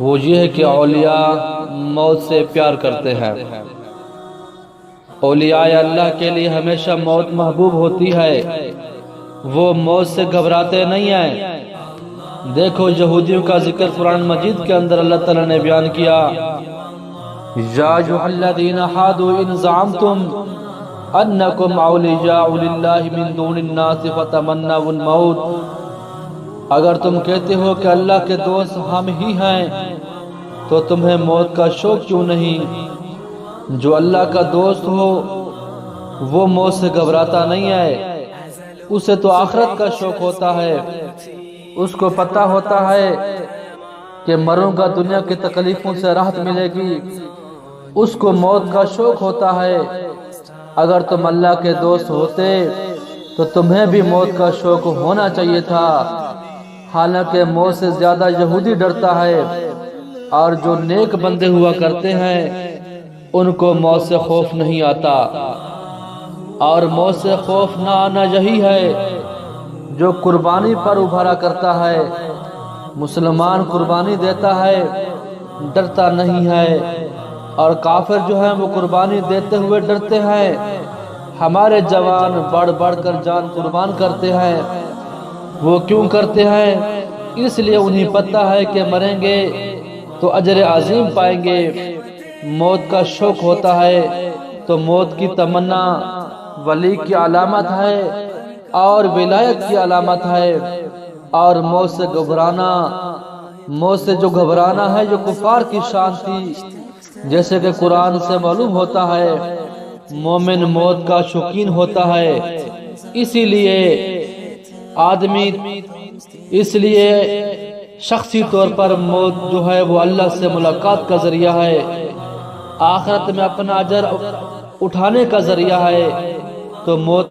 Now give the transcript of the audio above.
وہ یہ ہے کہ اولیاء موت سے پیار کرتے ہیں۔ اولیاء اللہ کے لیے ہمیشہ موت محبوب ہوتی ہے، وہ موت سے گھبراتے نہیں ہیں۔ دیکھو یہودیوں کا ذکر قرآن مجید کے اندر اللہ تعالیٰ نے بیان کیا، یا ایھا الذین ھادوا ان زعمتم انکم اولیاء للہ من دون الناس فتمنوا الموت، اگر تم کہتے ہو کہ اللہ کے دوست ہم ہی ہیں تو تمہیں موت کا شوق کیوں نہیں؟ جو اللہ کا دوست ہو وہ موت سے گھبراتا نہیں ہے، اسے تو آخرت کا شوق ہوتا ہے، اس کو پتہ ہوتا ہے کہ مروں گا، دنیا کی تکلیفوں سے راحت ملے گی، اس کو موت کا شوق ہوتا ہے۔ اگر تم اللہ کے دوست ہوتے تو تمہیں بھی موت کا شوق ہونا چاہیے تھا۔ حالانکہ موت سے زیادہ یہودی ڈرتا ہے، اور جو نیک بندے ہوا کرتے ہیں ان کو موت سے خوف نہیں آتا، اور موت سے خوف نہ آنا یہی ہے جو قربانی پر ابھرا کرتا ہے۔ مسلمان قربانی دیتا ہے، ڈرتا نہیں ہے، اور کافر جو ہیں وہ قربانی دیتے ہوئے ڈرتے ہیں۔ ہمارے جوان بڑھ بڑھ کر جان قربان کرتے ہیں، وہ کیوں کرتے ہیں؟ اس لیے انہیں پتہ ہے کہ مریں گے تو اجر عظیم پائیں گے۔ موت کا شوق ہوتا ہے تو موت کی تمنا ولی کی علامت ہے اور ولایت کی علامت ہے، اور موت سے گھبرانا، موت سے جو گھبرانا ہے جو کفار کی شان تھی، جیسے کہ قرآن سے معلوم ہوتا ہے مومن موت کا شوقین ہوتا ہے۔ اسی لیے آدمی، اس لیے شخصی طور پر موت جو ہے وہ اللہ سے ملاقات کا ذریعہ ہے، آخرت میں اپنا اجر اٹھانے کا ذریعہ ہے۔ تو موت